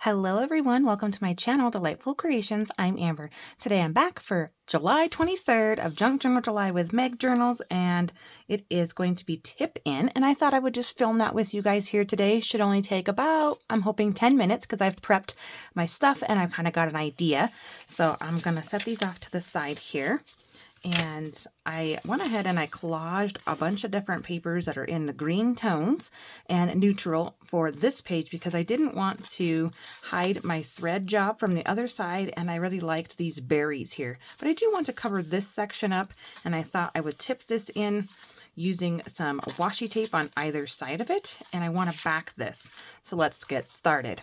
Hello everyone, welcome to my channel, Delightful Creations. I'm Amber. Today I'm back for July 23rd of Junk Journal July with Meg Journals, and it is going to be tip in, and I thought I would just film that with you guys here today. Should only take about, I'm hoping 10 minutes because I've prepped my stuff and I've kind of got an idea. So I'm going to set these off to the side here. And I went ahead and I collaged a bunch of different papers that are in the green tones and neutral for this page because I didn't want to hide my thread job from the other side, and I really liked these berries here. But I do want to cover this section up, and I thought I would tip this in using some washi tape on either side of it, and I want to back this. So let's get started.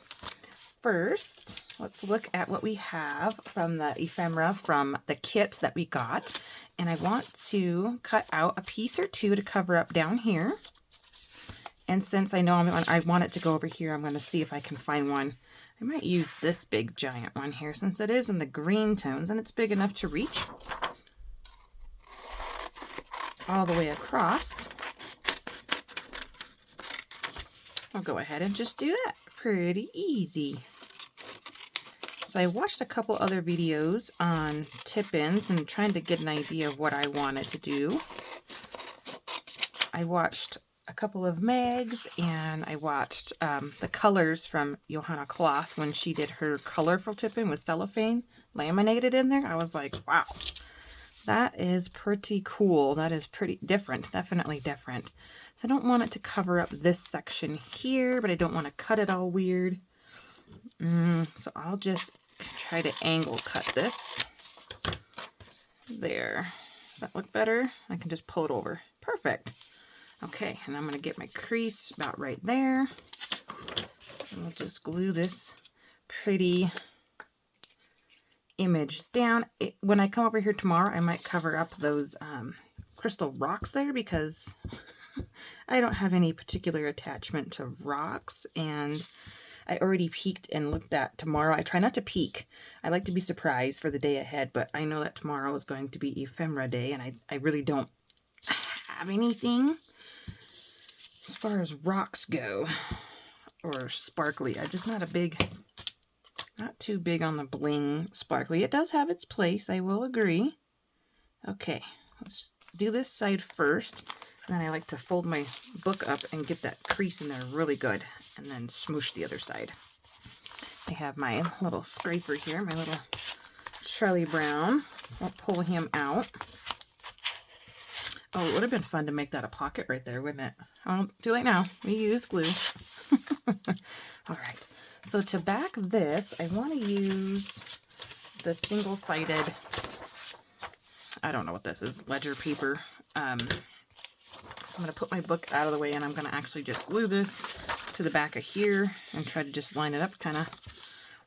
First, let's look at what we have from the ephemera from the kit that we got. And I want to cut out a piece or two to cover up down here. And since I know I want it to go over here, I'm going to see if I can find one. I might use this big giant one here since it is in the green tones and it's big enough to reach all the way across. I'll go ahead and just do that. Pretty easy. So I watched a couple other videos on tip-ins and trying to get an idea of what I wanted to do. I watched a couple of Meg's, and I watched the colors from Johanna Cloth when she did her colorful tip-in with cellophane laminated in there. I was like, wow, that is pretty cool. That is pretty different, definitely different. So I don't want it to cover up this section here, but I don't want to cut it all weird. So I'll just try to angle cut this. There. Does that look better? I can just pull it over. Perfect. Okay, and I'm going to get my crease about right there. And we'll just glue this pretty image down. When I come over here tomorrow, I might cover up those crystal rocks there because I don't have any particular attachment to rocks, and I already peeked and looked at tomorrow. I try not to peek. I like to be surprised for the day ahead, but I know that tomorrow is going to be ephemera day, and I really don't have anything as far as rocks go or sparkly. I'm just not too big on the bling sparkly. It does have its place, I will agree. Okay, let's do this side first. And then I like to fold my book up and get that crease in there really good, and then smoosh the other side. I have my little scraper here, my little Charlie Brown. I'll pull him out. Oh, it would have been fun to make that a pocket right there, wouldn't it? Oh, too late now. We used glue. All right. So to back this, I want to use the single-sided, I don't know what this is, ledger paper. So I'm going to put my book out of the way, and I'm going to actually just glue this to the back of here and try to just line it up kind of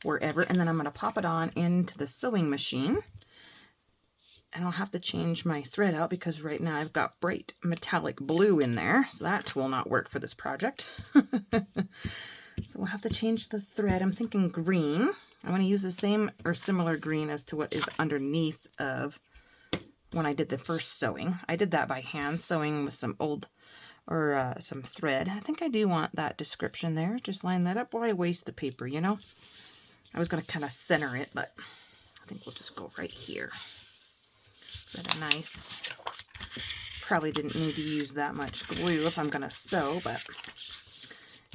wherever. And then I'm going to pop it on into the sewing machine. And I'll have to change my thread out because right now I've got bright metallic blue in there. So that will not work for this project. So we'll have to change the thread. I'm thinking green. I want to use the same or similar green as to what is underneath of when I did the first sewing. I did that by hand sewing with some some thread. I think I do want that description there. Just line that up. Why waste the paper, you know? I was going to kind of center it, but I think we'll just go right here. Get a nice, probably didn't need to use that much glue if I'm going to sew, but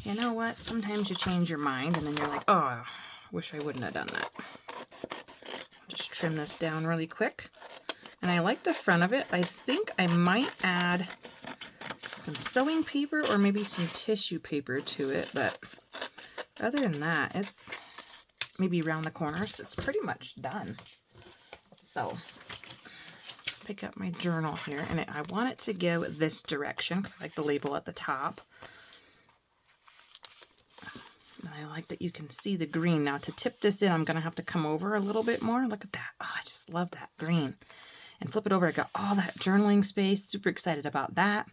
you know what? Sometimes you change your mind and then you're like, oh, wish I wouldn't have done that. Just trim this down really quick. And I like the front of it. I think I might add some sewing paper or maybe some tissue paper to it, but other than that, it's maybe around the corners. It's pretty much done. So pick up my journal here, and I want it to go this direction because I like the label at the top. And I like that you can see the green. Now to tip this in, I'm going to have to come over a little bit more. Look at that. Oh, I just love that green. And flip it over. I got all that journaling space. Super excited about that.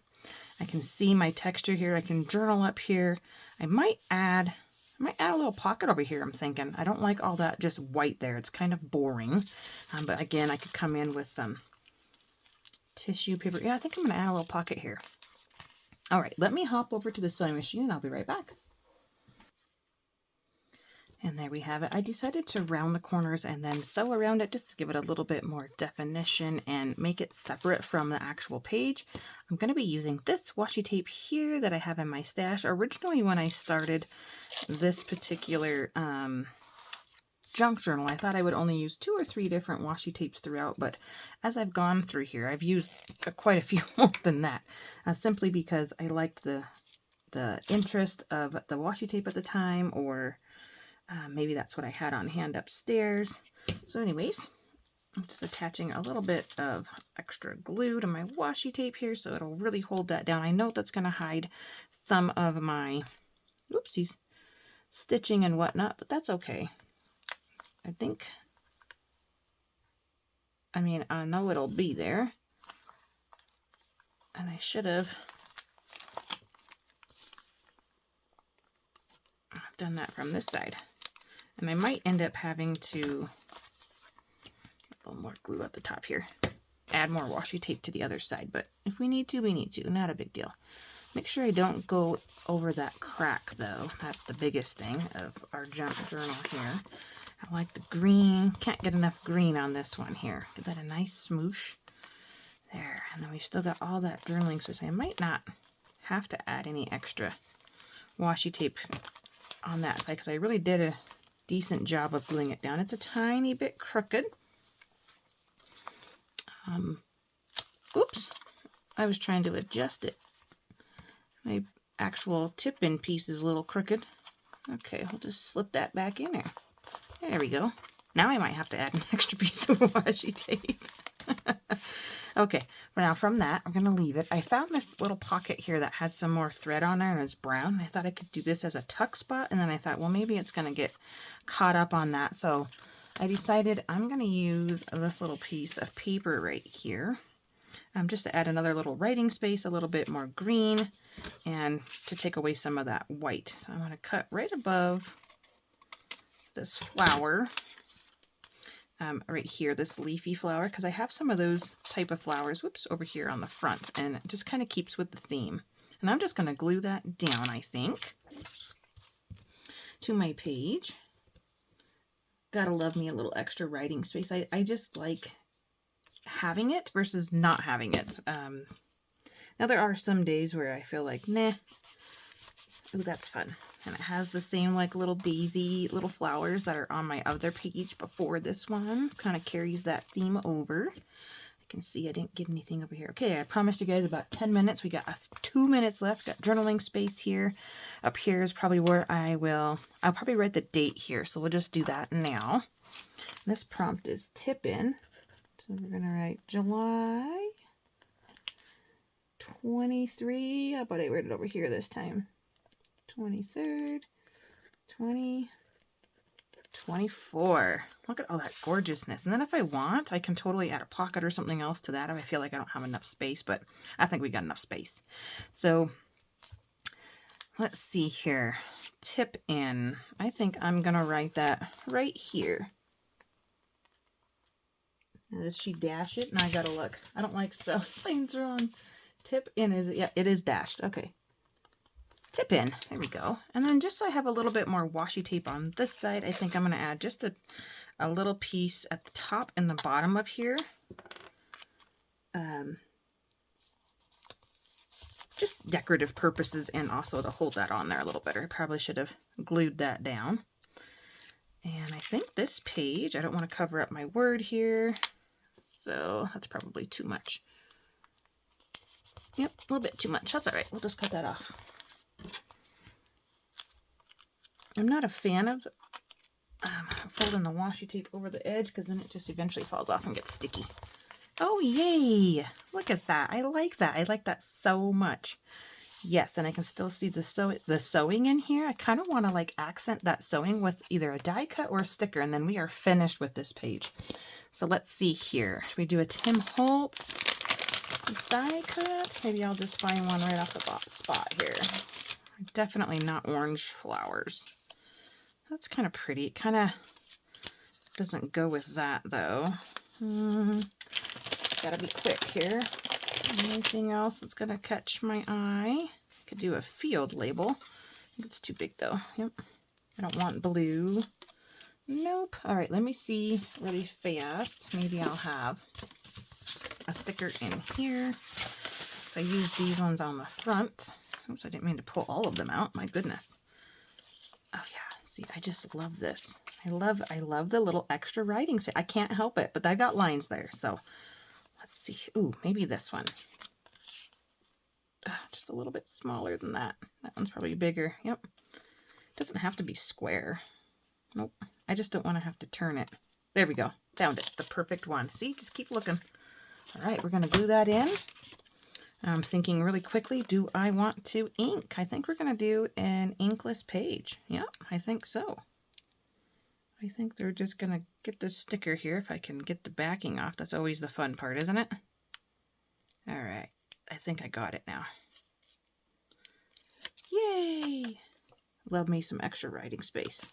I can see my texture here. I can journal up here. I might add a little pocket over here, I'm thinking. I don't like all that just white there. It's kind of boring. But again, I could come in with some tissue paper. Yeah, I think I'm going to add a little pocket here. All right, let me hop over to the sewing machine and I'll be right back. And there we have it. I decided to round the corners and then sew around it just to give it a little bit more definition and make it separate from the actual page. I'm going to be using this washi tape here that I have in my stash. Originally, when I started this particular junk journal, I thought I would only use 2 or 3 different washi tapes throughout, but as I've gone through here, I've used quite a few more than that, simply because I liked the interest of the washi tape at the time, or maybe that's what I had on hand upstairs. So anyways, I'm just attaching a little bit of extra glue to my washi tape here so it'll really hold that down. I know that's going to hide some of my, oopsies, stitching and whatnot, but that's okay. I know it'll be there. And I should have done that from this side. And I might end up having to, a little more glue at the top here, add more washi tape to the other side. But if we need to, we need to. Not a big deal. Make sure I don't go over that crack, though. That's the biggest thing of our junk journal here. I like the green. Can't get enough green on this one here. Give that a nice smoosh. There. And then we still got all that journaling space. I might not have to add any extra washi tape on that side because I really did a decent job of gluing it down. It's a tiny bit crooked. Oops. I was trying to adjust it. My actual tip-in piece is a little crooked. Okay, I'll just slip that back in there. There we go. Now I might have to add an extra piece of washi tape. Okay, now from that, I'm going to leave it. I found this little pocket here that had some more thread on there and it's brown. I thought I could do this as a tuck spot, and then I thought, well, maybe it's going to get caught up on that. So I decided I'm going to use this little piece of paper right here. Just to add another little writing space, a little bit more green, and to take away some of that white. So I'm going to cut right above this flower, right here, this leafy flower, because I have some of those type of flowers, whoops, over here on the front, and it just kind of keeps with the theme. And I'm just going to glue that down, I think, to my page. Gotta love me a little extra writing space. I just like having it versus not having it. Now there are some days where I feel like, nah, ooh, that's fun. And it has the same like little daisy little flowers that are on my other page before this one. Kind of carries that theme over. I can see I didn't get anything over here. Okay, I promised you guys about 10 minutes. We got 2 minutes left. Got journaling space here. Up here is probably where I'll probably write the date here. So we'll just do that now. This prompt is tip in. So we're going to write July 23. How about I write it over here this time? 23rd, 2024. Look at all that gorgeousness. And then if I want, I can totally add a pocket or something else to that if I feel like I don't have enough space, but I think we got enough space. So let's see here. Tip in. I think I'm going to write that right here. Now, does she dash it? Now I gotta look. I don't like spelling things wrong. Tip in is, yeah, it is dashed. Okay. Tip in. There we go. And then just so I have a little bit more washi tape on this side, I think I'm going to add just a little piece at the top and the bottom of here. Just decorative purposes and also to hold that on there a little better. I probably should have glued that down. And I think this page, I don't want to cover up my word here, so that's probably too much. Yep, a little bit too much. That's all right. We'll just cut that off. I'm not a fan of folding the washi tape over the edge because then it just eventually falls off and gets sticky. Oh, yay! Look at that. I like that. I like that so much. Yes, and I can still see the sewing in here. I kind of want to like accent that sewing with either a die cut or a sticker, and then we are finished with this page. So let's see here. Should we do a Tim Holtz die cut? Maybe I'll just find one right off the spot here. Definitely not orange flowers. That's kind of pretty. It kind of doesn't go with that though. Gotta be quick here. Anything else that's gonna catch my eye? Could do a field label. I think it's too big though. Yep. I don't want blue. Nope. All right, let me see really fast. Maybe I'll have a sticker in here. So I use these ones on the front. Oops, I didn't mean to pull all of them out. My goodness. Oh yeah, see, I just love this. I love the little extra writing space. I can't help it, but I got lines there. So let's see. Ooh, maybe this one. Just a little bit smaller than that. That one's probably bigger. Yep. Doesn't have to be square. Nope. I just don't want to have to turn it. There we go. Found it. The perfect one. See, just keep looking. All right, we're going to glue that in. I'm thinking really quickly, do I want to ink? I think we're going to do an inkless page. Yeah, I think so. I think they're just going to get this sticker here if I can get the backing off. That's always the fun part, isn't it? All right. I think I got it now. Yay! Love me some extra writing space.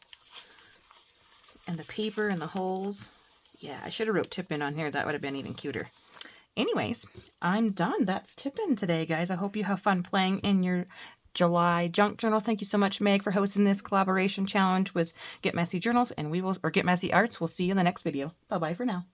And the paper and the holes. Yeah, I should have wrote tip in on here. That would have been even cuter. Anyways, I'm done. That's tip-in today, guys. I hope you have fun playing in your July junk journal. Thank you so much, Meg, for hosting this collaboration challenge with Get Messy Journals, and Get Messy Arts. We'll see you in the next video. Bye-bye for now.